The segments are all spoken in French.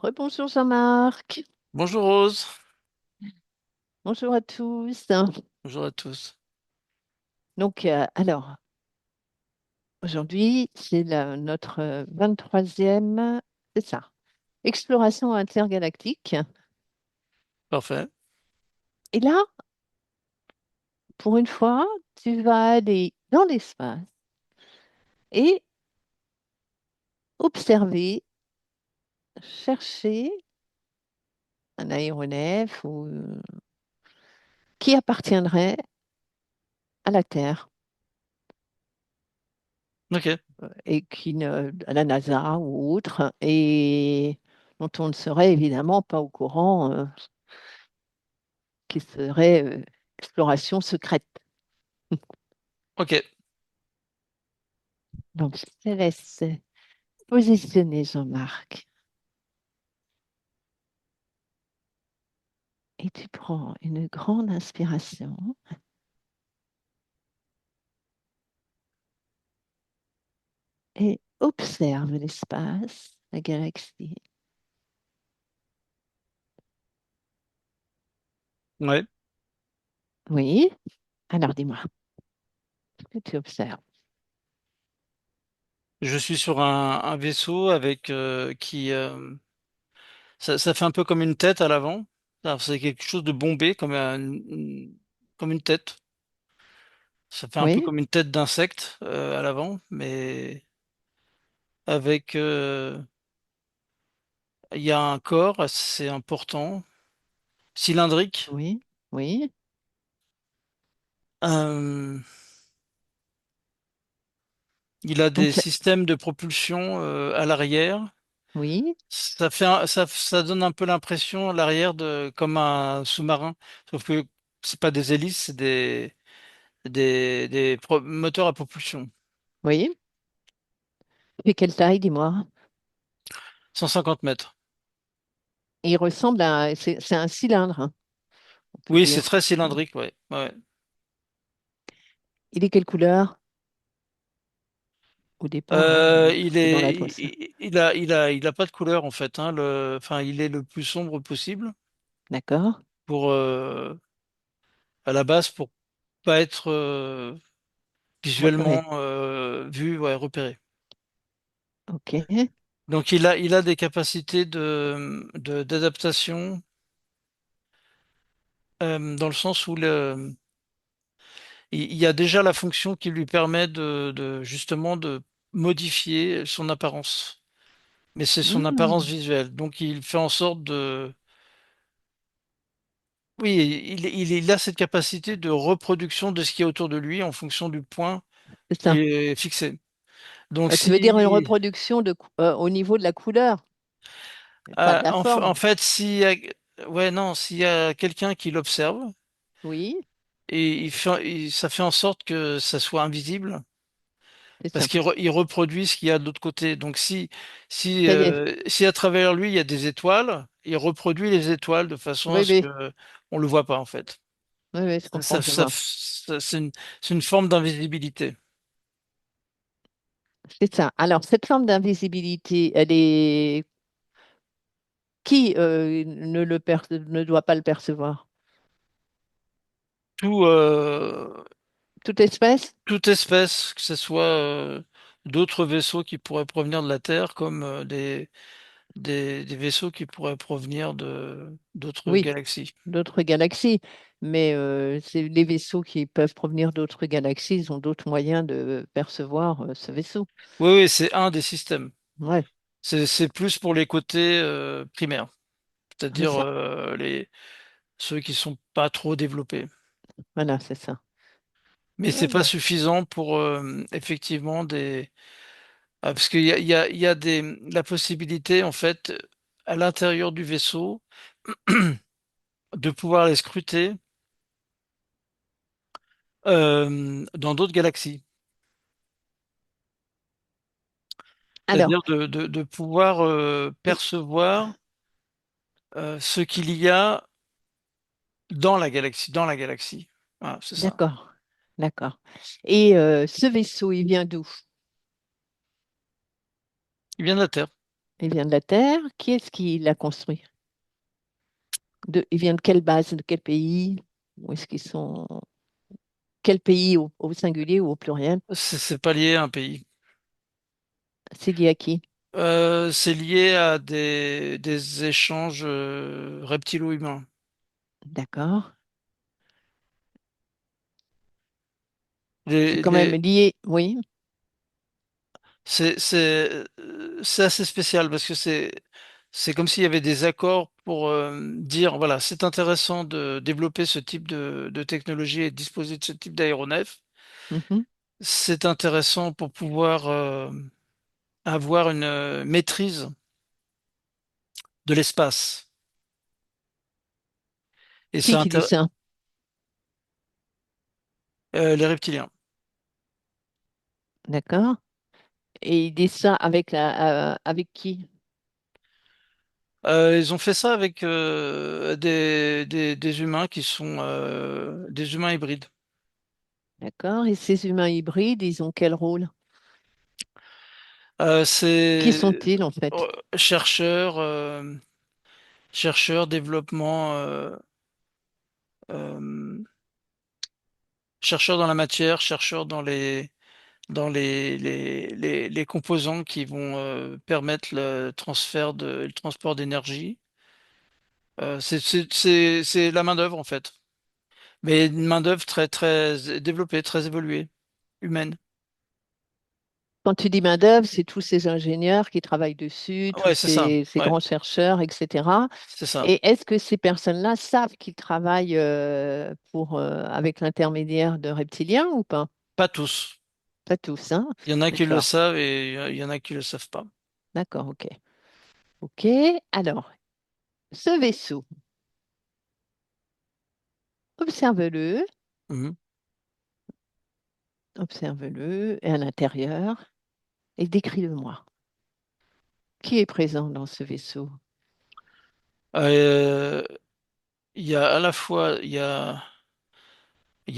Rebonjour Jean-Marc. Bonjour Rose, Bonjour à tous. bonjour à tous. Alors, aujourd'hui, c'est notre 23e, c'est ça, exploration intergalactique. Parfait. Et là, pour une fois, tu vas aller dans l'espace et observer, chercher un aéronef qui appartiendrait à la Terre Ok, et à la NASA ou autre, et dont on ne serait évidemment pas au courant. Qui serait exploration secrète. ok. Donc, je te laisse positionner Jean-Marc et tu prends une grande inspiration et observe l'espace, la galaxie. Ouais. Oui, alors dis-moi, ce que tu observes. Je suis sur un vaisseau avec ça fait un peu comme une tête à l'avant. Alors, c'est quelque chose de bombé comme une tête. Ça fait un peu Oui, comme une tête d'insecte à l'avant, mais avec il y a un corps assez important, cylindrique. oui, oui. Euh, il a des Donc, systèmes de propulsion à l'arrière. oui, Ça donne un peu l'impression, l'arrière, de comme un sous-marin. Sauf que c'est pas des hélices, c'est des moteurs à propulsion. oui. Et quelle taille, dis-moi? 150 mètres. Il ressemble à... C'est un cylindre, hein, on peut Oui, c'est dire. très Hein. cylindrique, ouais. Ouais. Il est quelle couleur? Au départ, hein, Il c'est dans est, l'atmosphère. il a pas de couleur en fait, hein, enfin, il est le plus sombre possible D'accord? pour, à la base, pour pas être visuellement Repéré. vu, ouais, repéré. Ok. Donc il a des capacités d'adaptation dans le sens où il y a déjà la fonction qui lui permet justement de modifier son apparence. Mais c'est son apparence Hmm, visuelle. Donc il fait en sorte oui, il a cette capacité de reproduction de ce qui est autour de lui en fonction du point c'est qui ça. est fixé. Donc Tu veux dire une si, reproduction au niveau de la couleur, pas de la en forme. fait, ouais, non, s'il y a quelqu'un qui l'observe Oui, et ça fait en sorte que ça soit invisible. c'est Parce ça. qu'il reproduit ce qu'il y a de l'autre côté. Donc Ça y est. si à travers lui il y a des étoiles, il reproduit les étoiles de façon à Oui, ce oui, que on le voit pas en fait. oui, oui, je comprends, je vois. C'est une forme d'invisibilité. C'est ça. Alors, cette forme d'invisibilité, elle est... Qui ne doit pas le percevoir? Tout, Toute espèce? toute espèce, que ce soit d'autres vaisseaux qui pourraient provenir de la Terre, comme des vaisseaux qui pourraient provenir de d'autres Oui, galaxies. d'autres galaxies. Mais c'est les vaisseaux qui peuvent provenir d'autres galaxies, ils ont d'autres moyens de percevoir ce vaisseau. Oui, oui, c'est un des systèmes. Ouais, C'est plus pour les côtés primaires, c'est c'est-à-dire ça. ceux qui sont pas trop développés. Voilà, c'est ça. Mais Ah c'est pas bon. suffisant pour effectivement parce il y a la possibilité en fait à l'intérieur du vaisseau de pouvoir les scruter dans d'autres galaxies. Alors, C'est-à-dire de pouvoir percevoir ce qu'il y a dans la galaxie. Voilà, c'est ça. d'accord, d'accord. Et ce vaisseau, il vient d'où? Il vient de la Terre. Il vient de la Terre. Qui est-ce qui l'a construit? Il vient de quelle base, de quel pays? Où est-ce qu'ils sont? Quel pays au singulier ou au pluriel? C'est pas lié à un pays. C'est lié à qui? C'est lié à des échanges reptilo-humains. D'accord. C'est Les, quand même les- lié, oui. c'est assez spécial parce que c'est comme s'il y avait des accords pour dire, voilà, c'est intéressant de développer ce type de technologie et de disposer de ce type d'aéronef. Mhm. C'est intéressant pour pouvoir avoir une maîtrise de l'espace. Et Qui dit ça? les reptiliens. D'accord. Et il dit ça avec qui? Ils ont fait ça avec des humains qui sont des humains hybrides. D'accord. Et ces humains hybrides, ils ont quel rôle? Qui C'est sont-ils en euh, fait? chercheurs, chercheurs, développement, euh, chercheurs dans la matière, chercheurs dans les composants qui vont permettre le transfert le transport d'énergie. C'est la main-d'œuvre en fait, mais une main-d'œuvre très très développée, très évoluée, humaine. Quand tu dis main-d'œuvre, c'est tous ces ingénieurs qui travaillent dessus, tous Ouais, c'est ça. ces Ouais, grands chercheurs, etc. c'est ça. Et est-ce que ces personnes-là savent qu'ils travaillent avec l'intermédiaire de reptiliens ou pas? Pas tous. Pas tous, hein? Il y en a qui le D'accord. savent et il y en a qui le savent pas. D'accord, ok. Ok. Alors, ce vaisseau, observe-le, Mhm. observe-le, et à l'intérieur, et décris-le-moi. Qui est présent dans ce vaisseau? Euh, il y a à la fois il y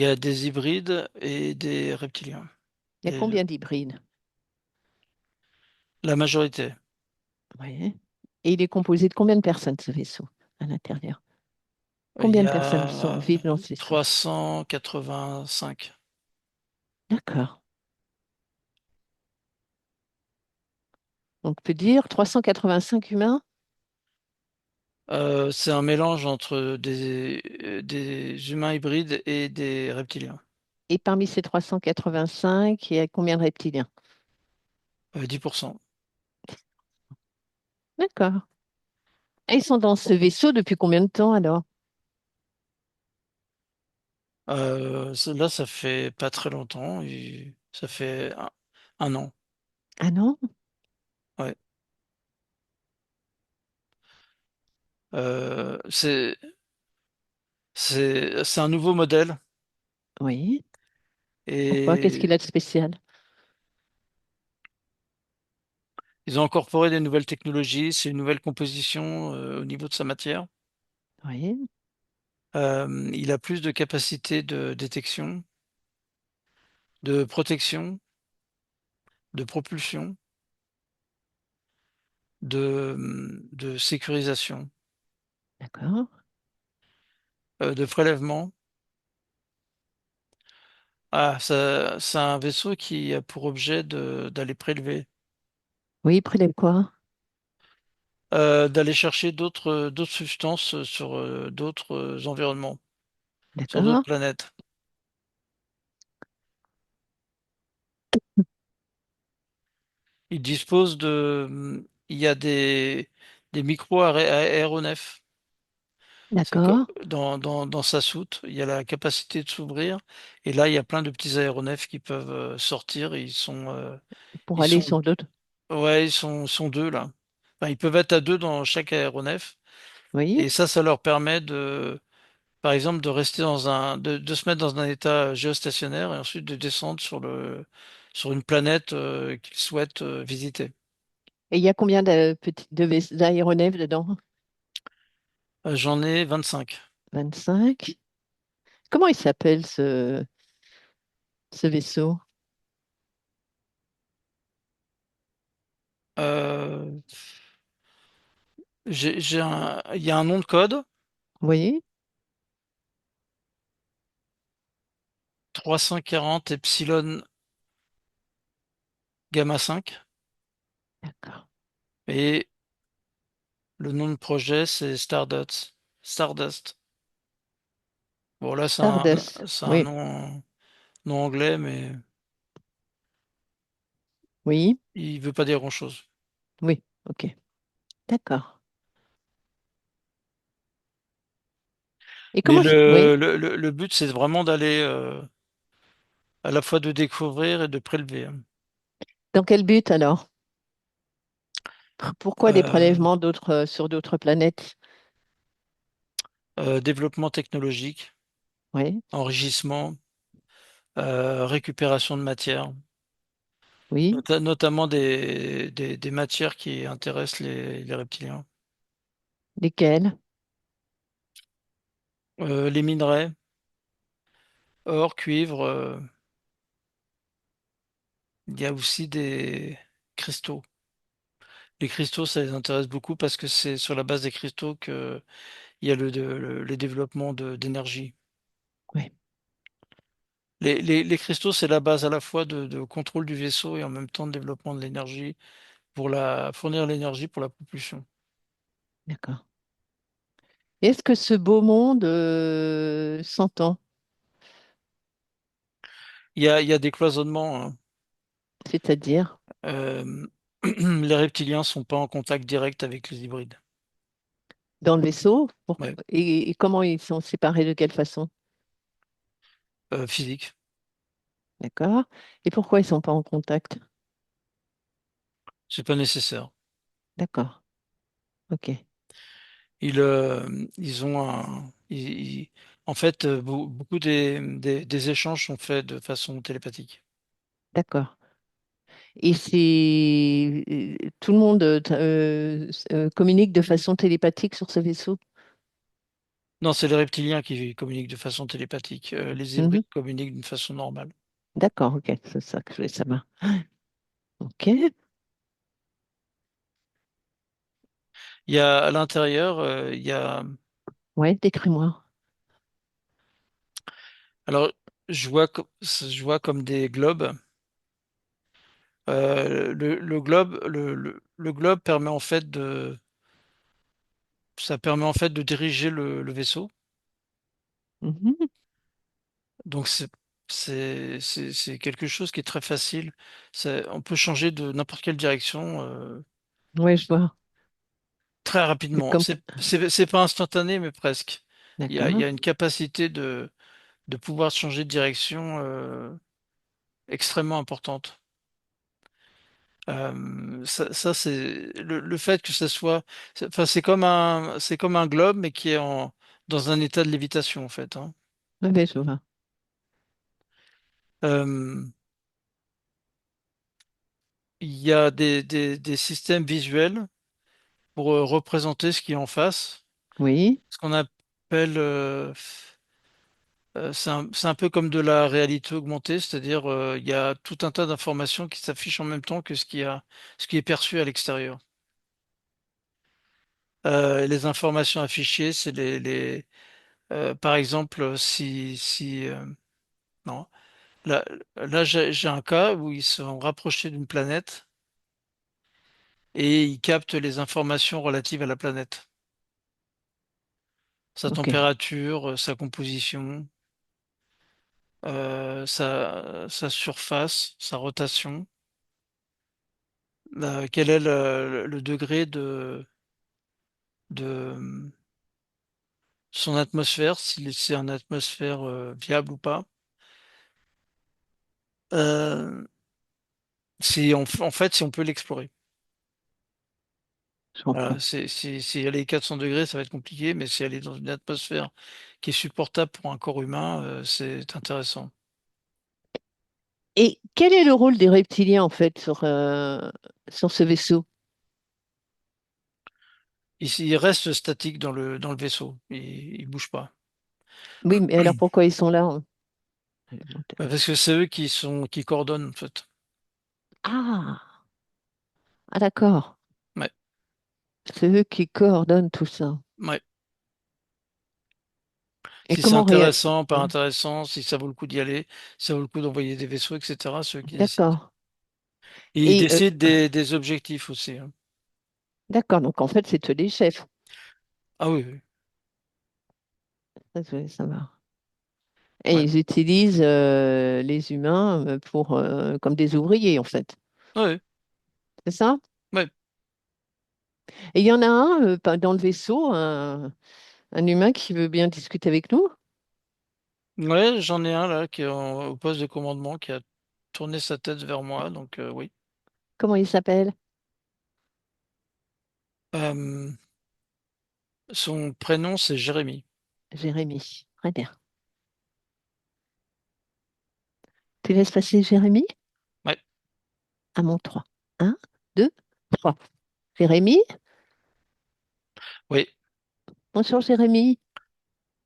a des hybrides et des reptiliens. Il y a Les deux. combien d'hybrides? La majorité. Oui. Et il est composé de combien de personnes, ce vaisseau, à l'intérieur? Il y Combien de personnes a vivent dans ce vaisseau? 385. D'accord. Donc, on peut dire 385 humains. C'est un mélange entre des humains hybrides et des reptiliens. Et parmi ces 385, il y a combien de reptiliens? 10%. D'accord. Et ils sont dans ce vaisseau depuis combien de temps alors? Là, ça fait pas très longtemps. Ça fait un an. Ah non? Ouais. C'est un nouveau modèle Oui. Pourquoi? Qu'est-ce et qu'il a de spécial? ils ont incorporé des nouvelles technologies. C'est une nouvelle composition au niveau de sa matière. Oui. Il a plus de capacité de détection, de protection, de propulsion, de sécurisation, D'accord. de prélèvement. Ah, ça, c'est un vaisseau qui a pour objet d'aller prélever, Oui, il prélève quoi? d'aller chercher d'autres substances sur d'autres environnements, sur d'autres D'accord. planètes. Il dispose il y a des micro-aéronefs. D'accord. Dans sa soute, il y a la capacité de s'ouvrir, et là, il y a plein de petits aéronefs qui peuvent sortir. Et Pour ils aller sont, sur d'autres. ouais, sont deux là. Enfin, ils peuvent être à deux dans chaque aéronef, Oui. et ça leur permet par exemple, de rester de se mettre dans un état géostationnaire et ensuite de descendre sur une planète qu'ils souhaitent visiter. Et il y a combien d'aéronefs dedans? J'en ai 25. 25. Comment il s'appelle ce vaisseau? Euh, Il y a un nom de code, Oui, 340 epsilon gamma 5, d'accord. et le nom de projet, c'est Stardust. Stardust. Bon, là, Stardust. c'est un Oui, nom anglais, mais oui, il veut pas dire grand-chose. oui, ok. D'accord. Et Mais comment je... Oui. le but, c'est vraiment d'aller à la fois de découvrir et de prélever, hein. Dans quel but alors? Pourquoi des Euh, prélèvements sur d'autres planètes? Développement technologique, Oui, enrichissement, récupération de matière, oui. notamment des matières qui intéressent les reptiliens. Lesquels? Les minerais, or, cuivre, il y a aussi des cristaux. Les cristaux, ça les intéresse beaucoup parce que c'est sur la base des cristaux que il y a les développements d'énergie. Oui, Les cristaux, c'est la base à la fois de contrôle du vaisseau et en même temps de développement de l'énergie pour fournir l'énergie pour la propulsion. d'accord. Est-ce que ce beau monde s'entend? Il y a des cloisonnements, hein. C'est-à-dire Euh, les reptiliens sont pas en contact direct avec les hybrides. dans le vaisseau? Ouais. Et comment ils sont séparés de quelle façon? Physique, D'accord. Et pourquoi ils ne sont pas en contact? c'est pas nécessaire. D'accord. OK. Ils ont en fait, beaucoup des échanges sont faits de façon télépathique. D'accord. Et c'est tout le monde communique de façon télépathique sur ce vaisseau? Non, c'est les reptiliens qui communiquent de façon télépathique. Les Mhm. hybrides communiquent d'une façon normale. D'accord, ok, c'est ça que je voulais savoir. Ok, Il y a à l'intérieur, ouais, décris-moi. alors je vois comme des globes. Le globe permet en fait ça permet en fait de diriger le vaisseau. Mhm. Donc c'est quelque chose qui est très facile. On peut changer de n'importe quelle direction Ouais, je vois. très C'est rapidement. comme... C'est pas instantané, mais presque. Il y D'accord, a une capacité de pouvoir changer de direction extrêmement importante. Ça c'est le fait que ça soit, enfin c'est comme un globe, mais qui est dans un état de lévitation en fait, hein. ouais, ouais, je vois. Euh, il y a des systèmes visuels pour représenter ce qui est en face, Oui, ce qu'on appelle, c'est un peu comme de la réalité augmentée, c'est-à-dire il y a tout un tas d'informations qui s'affichent en même temps que ce qui est perçu à l'extérieur. Les informations affichées, c'est par exemple, non, là, là j'ai un cas où ils sont rapprochés d'une planète et ils captent les informations relatives à la planète, sa ok, température, sa composition, sa surface, sa rotation, quel est le degré de son atmosphère, si c'est une atmosphère viable ou pas. Euh, en fait, si on peut l'explorer. je comprends. Si elle est 400 degrés, ça va être compliqué, mais si elle est dans une atmosphère qui est supportable pour un corps humain, c'est intéressant. Et quel est le rôle des reptiliens en fait sur ce vaisseau? Il reste statique dans le vaisseau, il bouge pas. Oui, mais alors pourquoi ils sont là, hein? Parce que c'est eux qui coordonnent, en fait. Ah, ah d'accord. Ouais. C'est eux qui coordonnent tout ça. Ouais. Et Si c'est comment réagir? intéressant, pas intéressant, si ça vaut le coup d'y aller, si ça vaut le coup d'envoyer des vaisseaux, etc. Ceux qui décident. D'accord. Et ils Et décident des objectifs aussi, hein. d'accord, donc en fait, c'est eux les chefs. Ah oui, oui. Ça va. Et Ouais. ils utilisent les humains pour, comme des ouvriers, en fait. Ouais, C'est ça? ouais. Et il y en a un dans le vaisseau, un humain qui veut bien discuter avec nous. Ouais, j'en ai un là qui est au poste de commandement qui a tourné sa tête vers moi, donc oui. Comment il s'appelle? Euh, Son prénom c'est Jérémy. Jérémy. Très bien. Tu laisses passer Jérémy Ouais, à mon 3. Un, deux, trois. Jérémy? oui. Bonjour Jérémy.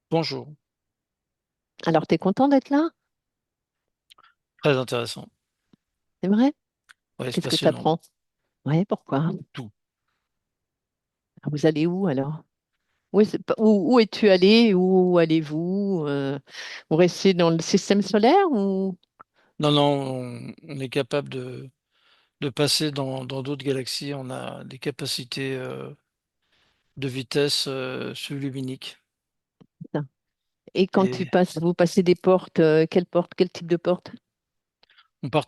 Bonjour. Alors, tu es content d'être là? Très intéressant. C'est vrai? Ouais, c'est Qu'est-ce que tu passionnant. apprends? Ouais, pourquoi? Tout. Ah, vous allez où alors? Où es-tu allé? Où allez-vous? Vous restez dans le système solaire ou Non, non, on est capable de passer dans d'autres galaxies. On a des capacités de vitesse subluminique. ça? Et quand tu Et passes, vous passez des portes, quelle porte, quel type de porte?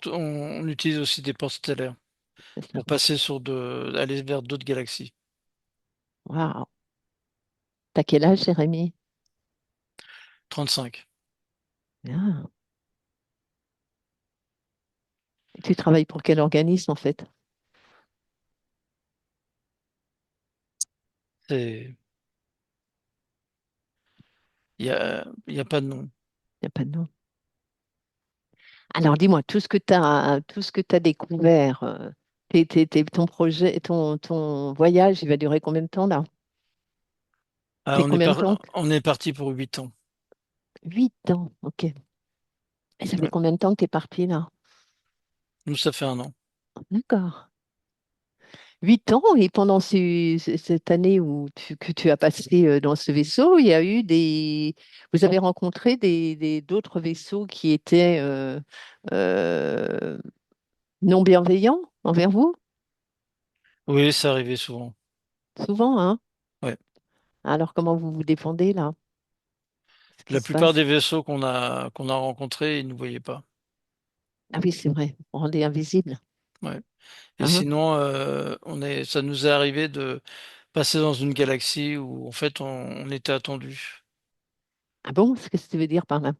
on utilise aussi des portes stellaires C'est ça. pour passer aller vers d'autres galaxies. Waouh. T'as quel âge, Jérémy? 35. Ah. Et tu travailles pour quel organisme en fait? C'est, il y a pas de nom. Il n'y a pas de nom. Alors dis-moi, tout ce que tu découvert, ton projet, ton voyage, il va durer combien de temps là? Ah, C'est combien de temps? on est parti pour 8 ans. 8 ans, ok. Et ça fait Ouais. combien de temps que tu es parti là? Nous, ça fait un an. D'accord. 8 ans, et pendant cette année que tu as passé dans ce vaisseau, il y a eu vous avez rencontré d'autres vaisseaux qui étaient euh, non bienveillants envers vous? Oui, ça arrivait souvent. Souvent, hein? Ouais. Alors comment vous vous défendez là? Qu'est-ce qui La se plupart des passe? vaisseaux qu'on a rencontrés, ils ne nous voyaient pas. Ah oui, c'est vrai, vous rendez invisible. Ouais. Et Hein? sinon, ça nous est arrivé de passer dans une galaxie où, en fait, on était attendu. Ah bon? Qu'est-ce que tu veux dire par là?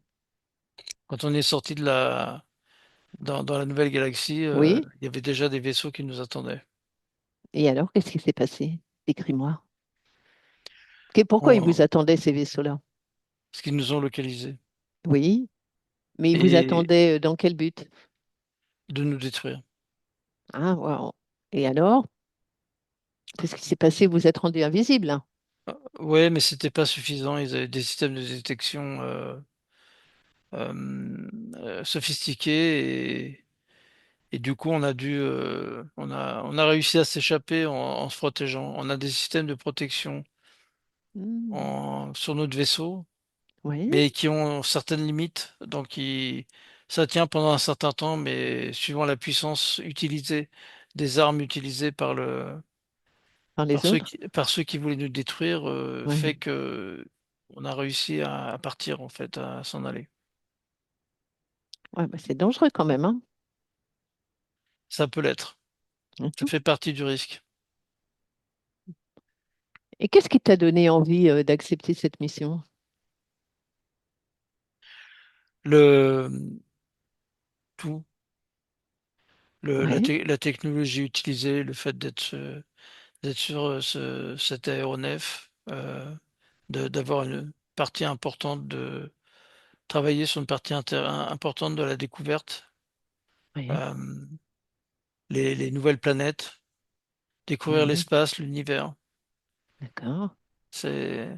Quand on est sorti dans la nouvelle galaxie, Oui? il y avait déjà des vaisseaux qui nous attendaient. Et alors, qu'est-ce qui s'est passé? Décris-moi. Pourquoi ils vous On- attendaient ces vaisseaux-là? Parce qu'ils nous ont localisés Oui, mais ils vous et attendaient dans quel but? de nous détruire. Ah, wow. Et alors, qu'est-ce qui s'est passé? Vous êtes rendu invisible, hein? Ouais, mais c'était pas suffisant. Ils avaient des systèmes de détection sophistiqués et du coup, on a réussi à s'échapper en se protégeant. On a des systèmes de protection Hmm. sur notre vaisseau, Oui, mais qui ont certaines limites. Ça tient pendant un certain temps, mais suivant la puissance utilisée des armes utilisées par les autres? par ceux qui voulaient nous détruire, fait Oui. que on a réussi à partir en fait, à s'en aller. Ouais, bah, c'est dangereux quand même, hein? Ça peut l'être. Ça Mhm. fait partie du risque. Et qu'est-ce qui t'a donné envie d'accepter cette mission? Le tout, Oui, la technologie utilisée, le fait d'être sur cet aéronef, d'avoir une partie importante travailler sur une partie importante de la découverte, oui, euh, les nouvelles planètes, découvrir oui, l'espace, l'univers. d'accord. C'est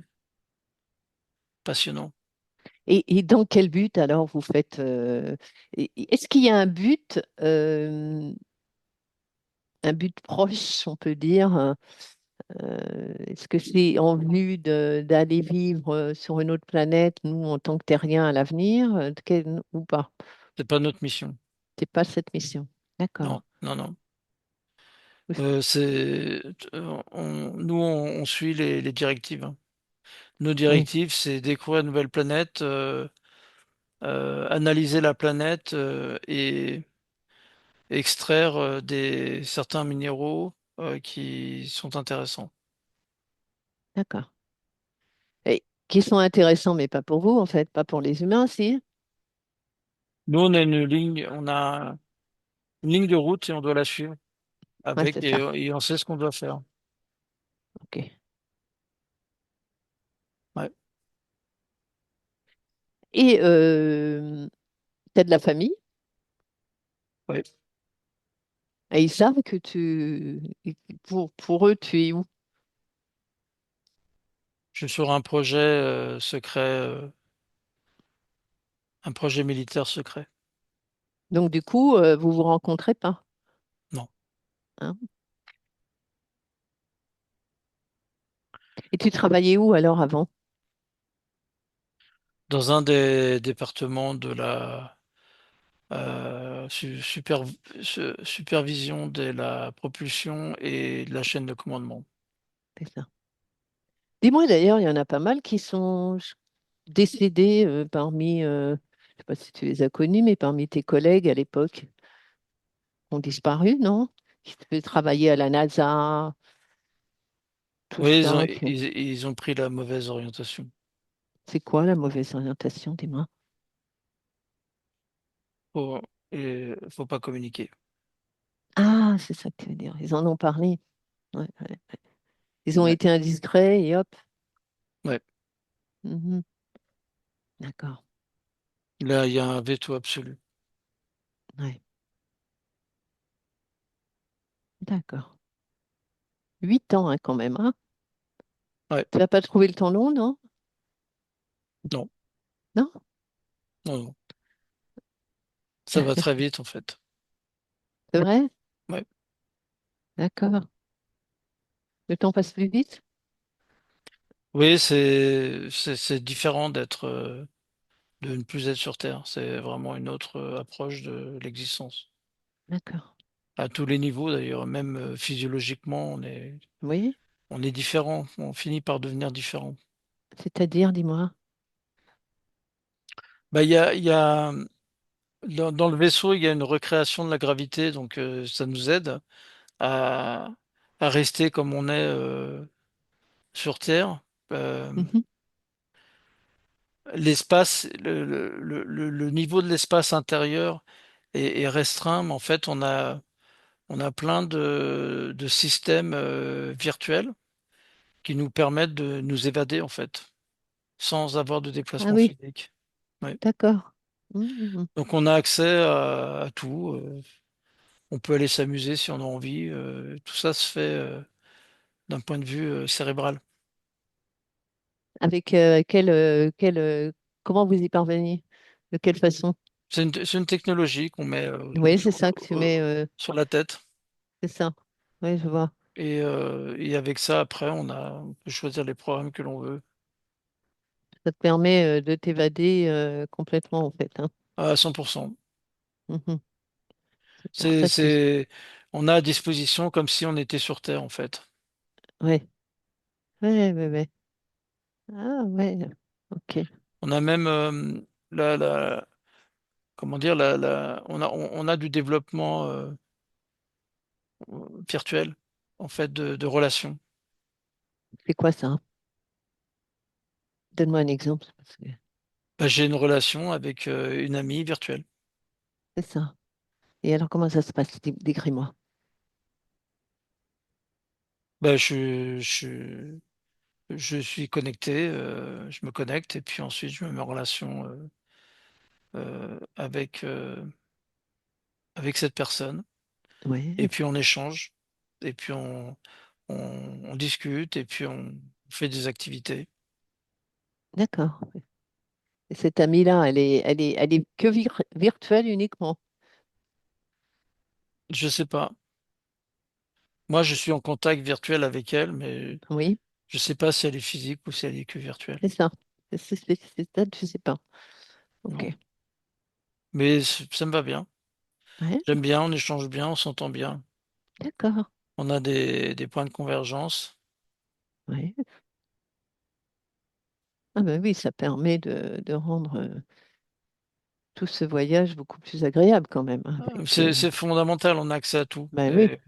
passionnant. Et dans quel but alors vous faites est-ce qu'il y a un but proche, on peut dire, Est-ce que c'est en vue d'aller vivre sur une autre planète, nous, en tant que terriens à l'avenir, ou pas? C'est pas notre mission. C'est pas cette mission. Non, D'accord. non, non. Oui. Nous, on suit les directives, hein. Nos Oui, directives, c'est découvrir une nouvelle planète, analyser la planète et extraire certains minéraux qui sont intéressants. d'accord. Et qui sont intéressants, mais pas pour vous, en fait, pas pour les humains, si? Nous, on a une ligne de route et on doit la suivre Ouais, avec c'est ça. et on sait ce qu'on doit faire. OK. Ouais, Et tu as de la famille, ouais. et ils savent que pour eux, tu es où? Je suis sur un projet secret, un projet militaire secret. Donc, du coup, vous vous rencontrez pas, Non. hein? Et tu travaillais où alors avant? Dans un des départements de la supervision de la propulsion et de la chaîne de commandement. C'est ça. Dis-moi d'ailleurs, il y en a pas mal qui sont décédés parmi, je sais pas si tu les as connus, mais parmi tes collègues à l'époque, ont disparu, non? Qui devaient travailler à la NASA, tout Oui, ça. ils ont pris la mauvaise orientation. C'est quoi la mauvaise orientation, dis-moi? Faut, faut pas communiquer. Ah, c'est ça que tu veux dire. Ils en ont parlé. Ouais, ouais. Ils ont Ouais. été indiscrets et hop. Ouais. Mhm. D'accord. Là, il y a un veto absolu. Ouais. D'accord. 8 ans, hein, quand même, hein? Ouais. Tu vas pas trouver le temps long, non? Non, Non? non, non. Ça va très vite, en fait. C'est vrai? Ouais. D'accord. Le temps passe plus vite? Oui, c'est différent de ne plus être sur Terre. C'est vraiment une autre approche de l'existence. D'accord. À tous les niveaux, d'ailleurs, même physiologiquement, Oui? on est différent. On finit par devenir différent. C'est-à-dire, dis-moi. Bah, il y a, dans le vaisseau, il y a une recréation de la gravité, donc ça nous aide à, à rester comme on est sur Terre. Euh, Mhm. le niveau de l'espace intérieur est restreint, mais en fait, on a plein de systèmes virtuels qui nous permettent de nous évader, en fait, sans avoir de Ah déplacement oui, physique. Ouais. d'accord. Mhm. Donc, on a accès à tout. On peut aller s'amuser si on a envie. Tout ça se fait d'un point de vue cérébral. Avec comment vous y parvenez? De quelle façon? C'est une technologie qu'on met Oui, c'est ça que tu mets. sur la tête. C'est ça. Oui, je vois. Et avec ça, après, on peut choisir les programmes que l'on veut Ça te permet de t'évader complètement, en fait, hein. à 100%. Mhm. C'est pour C'est, ça que. c'est, on a à disposition comme si on était sur Terre, en fait. Ouais. Ouais, ouais, ouais. Ah, ouais. Ok. On a même la, comment dire, on a du développement virtuel, en fait, de relations. C'est quoi ça? Donne-moi un exemple. Bah, j'ai une relation avec une amie virtuelle. C'est ça. Et alors, comment ça se passe? Décris-moi. Bah, je suis connecté, je me connecte et puis ensuite je me mets en relation avec cette personne. Et Ouais, puis on échange, et puis on discute, et puis on fait des activités. d'accord. Et cette amie-là, elle est que virtuelle uniquement. Je sais pas. Oui, Moi, je suis en contact virtuel avec elle, mais oui, je sais pas si elle est physique ou si elle est que virtuelle. c'est ça. C'est ça, je sais pas. Ok. Non. Mais ça me va bien. Ouais, J'aime bien, on échange bien, on s'entend bien. d'accord. On a des points de convergence. Ouais. Ah ben oui, ça permet de rendre tout ce voyage beaucoup plus agréable quand même, hein, avec. C'est fondamental, on a accès à tout. Ben oui, Et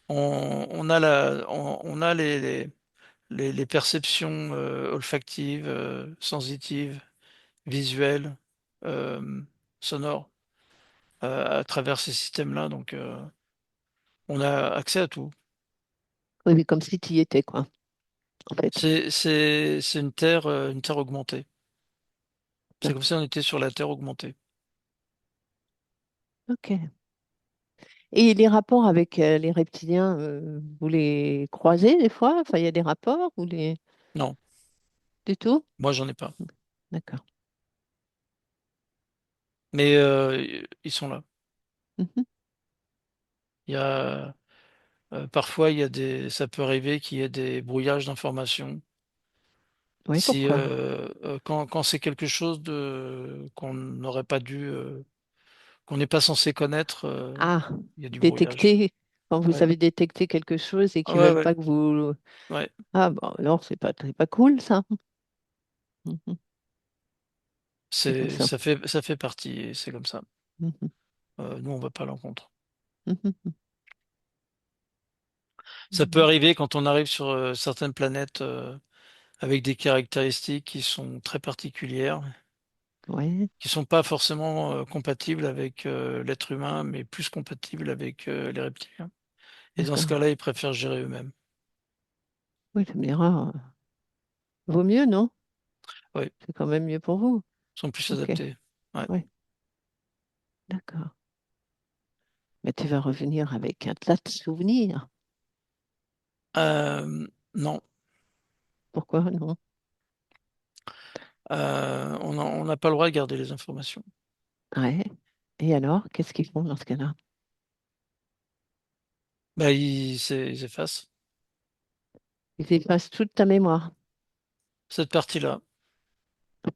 on a les perceptions olfactives, sensitives, visuelles, euh, sonores à travers ces systèmes-là. Donc, on a accès à tout. oui, oui, comme si tu y étais, quoi, en fait. C'est une terre augmentée. C'est comme si D'accord. on était sur la terre augmentée. Ok. Et les rapports avec les reptiliens, vous les croisez des fois? Enfin, il y a des rapports ou les... Non, du tout? moi, j'en ai pas. D'accord. Mais ils sont là. Mhm. Il y a parfois ça peut arriver qu'il y ait des brouillages d'informations. Oui, Si pourquoi? quand c'est quelque chose qu'on n'aurait pas dû qu'on n'est pas censé connaître, Ah, il y a du brouillage. détecter, quand vous Ouais, avez détecté quelque chose et qu'ils ouais, veulent ouais. pas que vous... Ouais. Ah, bon, alors c'est pas cool, ça. Mhm. C'est comme ça. Ça fait partie et c'est comme ça. Mhm. Nous, on va pas à l'encontre. Mhm. Ça peut Mhm. arriver quand on arrive sur certaines planètes avec des caractéristiques qui sont très particulières, Ouais, qui sont pas forcément compatibles avec l'être humain, mais plus compatibles avec les reptiliens. Et dans ce d'accord. cas-là, ils préfèrent gérer eux-mêmes. Oui, tu me diras, vaut mieux, non? Oui, C'est quand même mieux pour vous. ils sont plus Ok, adaptés. Ouais. ouais, d'accord. Mais tu vas revenir avec un tas de souvenirs. Non, Pourquoi non? on n'a pas le droit de garder les informations. Ouais. Et alors, qu'est-ce qu'ils font dans ce cas-là? Bah, ils effacent Ils effacent toute ta mémoire. cette partie-là.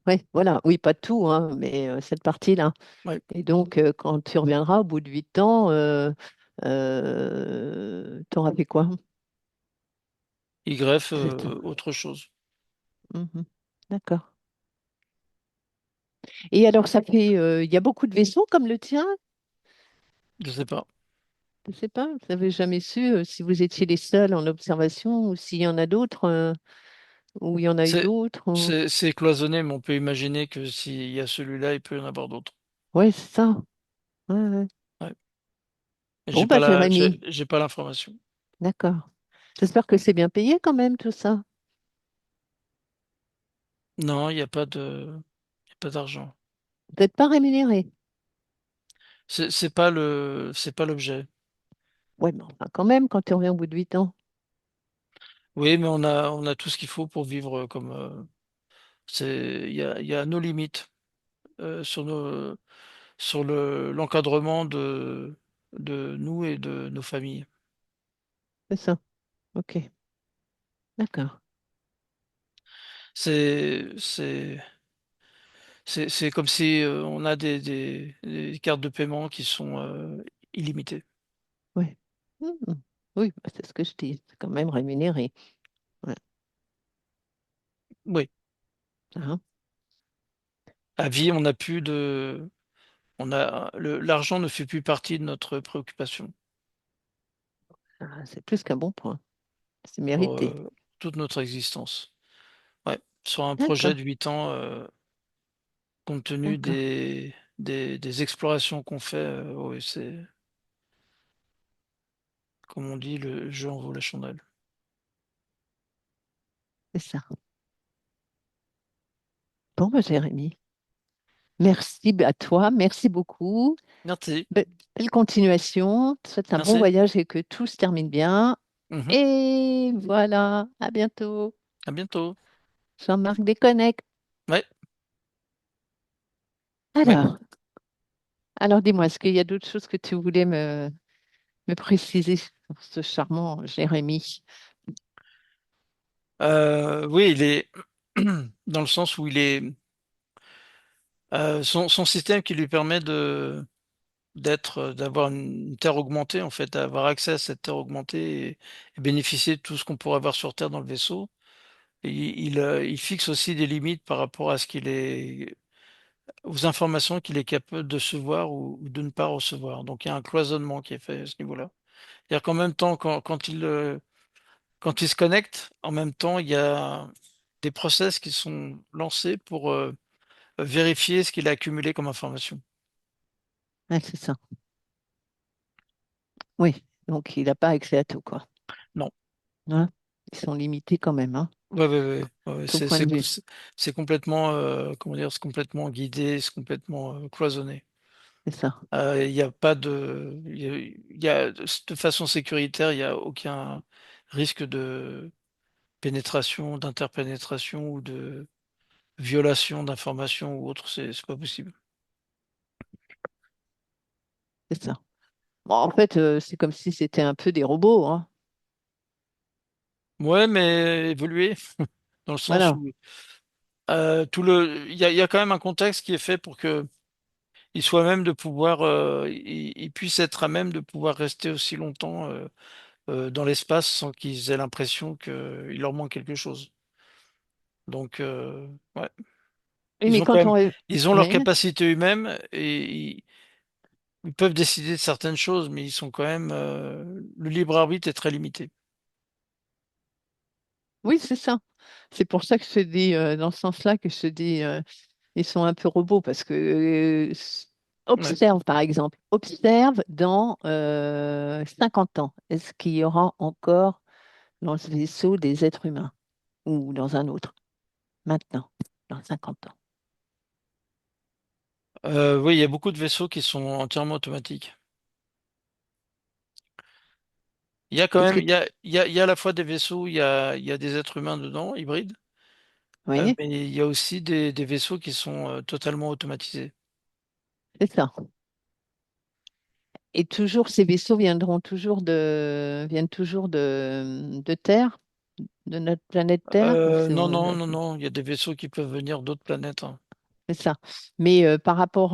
Oui, voilà. Oui, pas tout, hein, mais cette partie-là. Ouais. Et donc, quand tu reviendras au bout de 8 ans, t'auras fait quoi? Ils greffent C'est ça. autre chose. Mhm. D'accord. Et alors, ça fait, il y a beaucoup de vaisseaux comme le tien? Je sais pas. Je ne sais pas. Vous n'avez jamais su si vous étiez les seuls en observation ou s'il y en a d'autres, ou il y en a eu C'est, d'autres. c'est cloisonné, mais on peut imaginer que s'il y a celui-là, il peut y en avoir d'autres. Oui, c'est ça. Ouais, ouais. Ouais. Bon, bah, Jérémy, J'ai pas l'information. d'accord. J'espère que c'est bien payé quand même, tout ça. Non, il y a pas d'argent. Vous n'êtes pas rémunéré. C'est pas l'objet. Oui, mais enfin, quand même, quand tu reviens au bout de 8 ans. Oui, mais on a tout ce qu'il faut pour vivre comme, il y a nos limites sur l'encadrement de nous et de nos familles. C'est ça. OK. D'accord. C'est, c'est, c'est comme si on a des cartes de paiement qui sont illimitées. Oui. Mhm. Oui, bah, c'est ce que je dis. C'est quand même rémunéré. Ouais. Oui, Hein. à vie, on n'a plus de, l'argent ne fait plus partie de notre préoccupation Ah, c'est plus qu'un bon point. C'est pour mérité. toute notre existence. Ouais, sur un projet D'accord. de 8 ans, compte tenu D'accord. des explorations qu'on fait, ouais, c'est, comme on dit, le jeu en vaut la chandelle. C'est ça. Bon, bah, Jérémy, merci à toi. Merci beaucoup. Merci, Belle continuation. Je te souhaite un bon merci. voyage et que tout se termine bien. Mhm. Et voilà. À bientôt. À bientôt. Jean-Marc déconnecte. Ouais, ouais. Alors, alors dis-moi, est-ce qu'il y a d'autres choses que tu voulais me préciser? ce charmant Jérémie. Oui, il est dans le sens où il est son système qui lui permet d'avoir une terre augmentée, en fait, d'avoir accès à cette terre augmentée et bénéficier de tout ce qu'on pourrait avoir sur Terre dans le vaisseau. Et il fixe aussi des limites par rapport à ce qu'il est, aux informations qu'il est capable de recevoir ou de ne pas recevoir. Donc il y a un cloisonnement qui est fait à ce niveau-là. C'est-à-dire qu'en même temps, quand il se connecte, en même temps, il y a des process qui sont lancés pour vérifier ce qu'il a accumulé comme information. Ouais, c'est ça. Oui, donc il n'a pas accès à tout, quoi. Non. Hein. Ils sont limités quand même, hein, Ouais, ouais, ouais, ouais, tout point de vue. c'est complètement, comment dire, c'est complètement guidé, c'est complètement cloisonné. C'est ça, Il n'y a pas de, de façon sécuritaire, il n'y a aucun risque de pénétration, d'interpénétration ou de violation d'informations ou autre, c'est pas possible. c'est ça. Bon, en fait, c'est comme si c'était un peu des robots, hein. Ouais, mais évoluer dans le sens Voilà, où il y a quand même un contexte qui est fait pour que il soit à même de pouvoir, il puisse être à même de pouvoir rester aussi longtemps dans l'espace sans qu'ils aient l'impression qu'il leur manque quelque chose. Donc, ouais, oui, ils mais ont quand quand même, on... ils ont leur Oui, capacité eux-mêmes et ils peuvent décider de certaines choses, mais ils sont quand même, le libre arbitre est très limité. oui, c'est ça. C'est pour ça que je te dis, dans ce sens-là, que je te dis, ils sont un peu robots, parce que Ouais. observe, par exemple, observe dans 50 ans, est-ce qu'il y aura encore dans ce vaisseau des êtres humains ou dans un autre, maintenant, dans 50 ans? Oui, il y a beaucoup de vaisseaux qui sont entièrement automatiques. Il y a quand Est-ce même, que... il y a à la fois des vaisseaux où il y a des êtres humains dedans, hybrides, Oui, mais il y a aussi des vaisseaux qui sont totalement automatisés. c'est ça. Et toujours, ces vaisseaux viennent toujours de Terre, de notre planète Terre, ou Non, non, non, non, il y a des vaisseaux qui peuvent venir d'autres planètes, hein. c'est ça. Mais par rapport,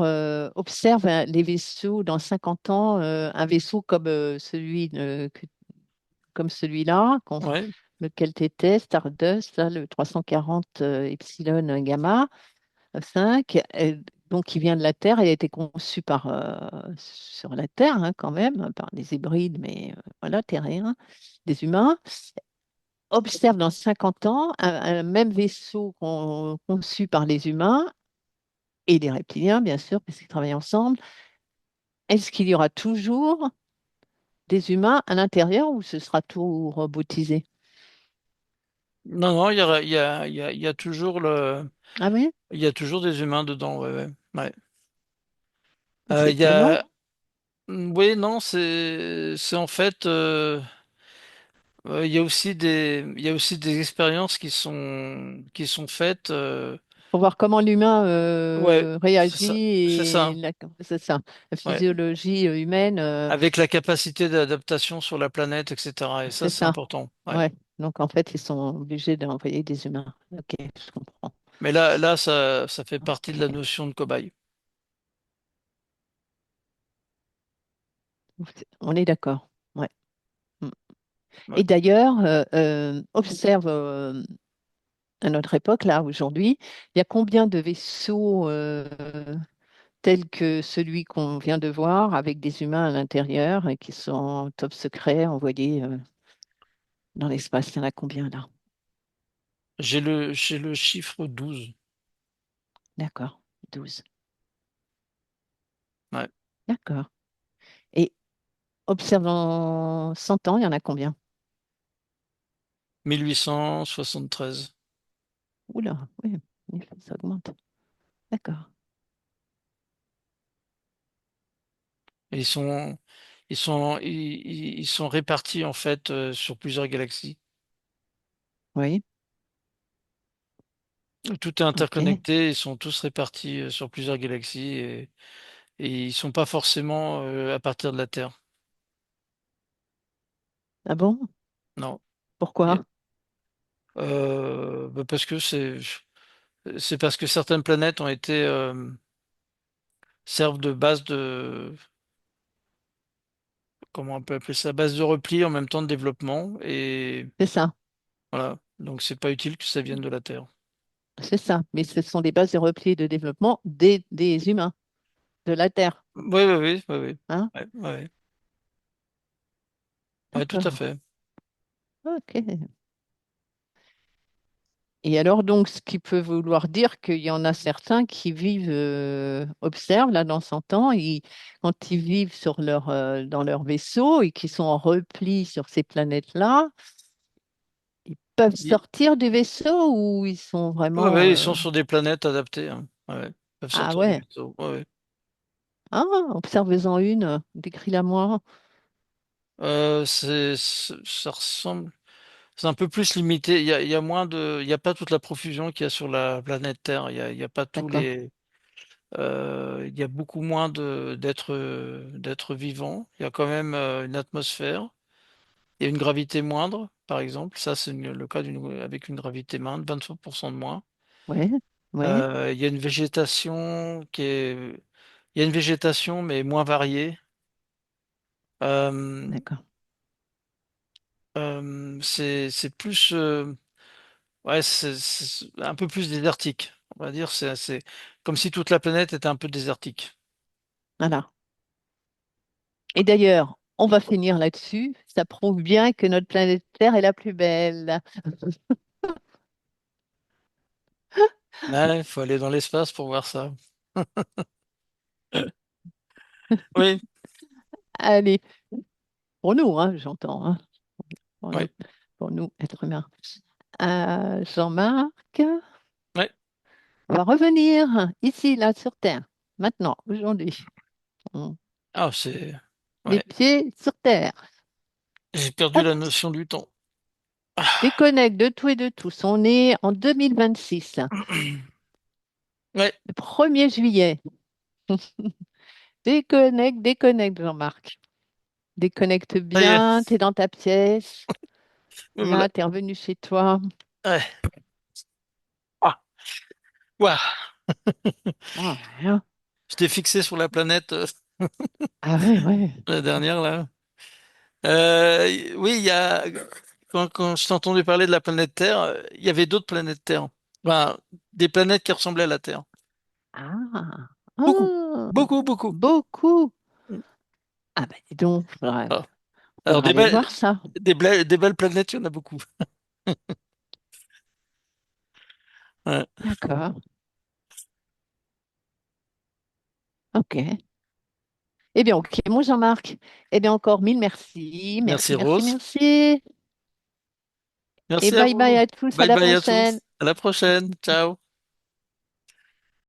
observe hein, les vaisseaux dans 50 ans, un vaisseau comme comme celui-là, Ouais. lequel tu étais, Stardust, là, le 340 Epsilon Gamma 5, donc qui vient de la Terre, il a été conçu sur la Terre hein, quand même, par des hybrides, mais voilà, terriens, des humains. Observe dans 50 ans un même vaisseau conçu par les humains et les reptiliens, bien sûr, parce qu'ils travaillent ensemble. Est-ce qu'il y aura toujours des humains à l'intérieur ou ce sera tout robotisé? Non, non, il y a toujours Ah oui, il y a toujours des humains dedans, ouais, ouais. Ouais. c'est Il y a, étonnant. oui, non, c'est en fait, il y a aussi il y a aussi des expériences qui sont faites, Pour voir comment l'humain ouais, réagit c'est et ça, c'est ça, la ouais, physiologie humaine, avec la capacité d'adaptation sur la planète, etc. Et ça, c'est c'est ça. important, ouais. Ouais. Donc en fait, ils sont obligés d'envoyer des humains. Ok, je comprends. Mais là, ça fait partie de la Ok. notion de cobaye. On est d'accord. Ouais. Mm. Ouais. Et d'ailleurs, observe à notre époque, là, aujourd'hui, il y a combien de vaisseaux tels que celui qu'on vient de voir, avec des humains à l'intérieur et qui sont en top secret envoyés dans l'espace? Il y en a combien là? J'ai le chiffre 12. D'accord, 12. Ouais. D'accord. Et observe dans 100 ans, il y en a combien? 1873. Oula, oui, ça augmente. D'accord. Et ils sont répartis en fait sur plusieurs galaxies. Oui, Tout est ok. interconnecté, ils sont tous répartis sur plusieurs galaxies et ils sont pas forcément à partir de la Terre. Ah bon? Non. Et, Pourquoi? bah, parce que c'est parce que certaines planètes ont été servent de base de comment on peut appeler ça, base de repli en même temps de développement et C'est ça, voilà. Donc c'est pas utile que ça vienne de la Terre. c'est ça. Mais ce sont des bases de repli et de développement des humains, de la Terre. Oui, oui, oui, oui, oui. Hein? Ouais, ouais, ouais. Ouais, tout à D'accord. fait. Ok. Et alors, donc, ce qui peut vouloir dire qu'il y en a certains qui vivent, observent là dans 100 ans, quand ils vivent dans leur vaisseau et qui sont en repli sur ces planètes-là, ils peuvent Ils, sortir du vaisseau ou ils sont ouais, vraiment. ouais, ils sont sur des planètes adaptées, hein. Ouais, ouais. Ils peuvent Ah sortir du ouais, vaisseau. Ouais, ouais. ah, observez-en une, décris-la moi. Ça ressemble. C'est un peu plus limité. Il y a moins de, il y a pas toute la profusion qu'il y a sur la planète Terre. Il y a pas tous D'accord, les, il y a beaucoup moins d'êtres vivants. Il y a quand même une atmosphère. Il y a une gravité moindre, par exemple. Ça, c'est le cas avec une gravité moindre, 25% de moins. ouais, ouais, Il y a une végétation il y a une végétation mais moins variée. Euh, d'accord. c'est plus, ouais, c'est un peu plus désertique. On va dire, c'est comme si toute la planète était un peu désertique. Voilà. Et d'ailleurs, on va finir là-dessus. Ça prouve bien que notre planète Terre est la plus belle. Ouais, il faut aller dans l'espace pour voir ça. Oui, Allez, pour nous, hein, j'entends, hein, pour oui, nous, pour nous, êtres humains. Jean-Marc oui. va revenir ici, là, sur Terre, maintenant, aujourd'hui. On- Ah, c'est, Les ouais. pieds sur Terre. J'ai perdu Hop, la notion du temps. Ah. déconnecte de tout et de tous. On est en 2026, Ouais, le 1er juillet. Déconnecte, déconnecte, Jean-Marc. Déconnecte ça y bien, est, t'es dans ta pièce. me voilà. Là, t'es revenu chez toi. Ouais. Ah, ouah. Ah, rien. Je t'ai fixé sur la planète, Ah ouais, ouais. la dernière là. Oui, il y a quand je t'ai entendu parler de la planète Terre, il y avait d'autres planètes Terre. Enfin, des planètes qui ressemblaient à la Terre. Ah, Beaucoup, ah, beaucoup, beaucoup. beaucoup. Ah ben dis donc, Ah. Alors faudra aller voir ça. des belles planètes, il y en a beaucoup. Ouais. D'accord. OK. Eh bien, OK. Mon Jean-Marc, eh bien, encore mille merci. Merci Merci, merci, Rose. merci. Et Merci à bye bye vous. à tous. À Bye la bye à prochaine. tous. À la prochaine. Ciao.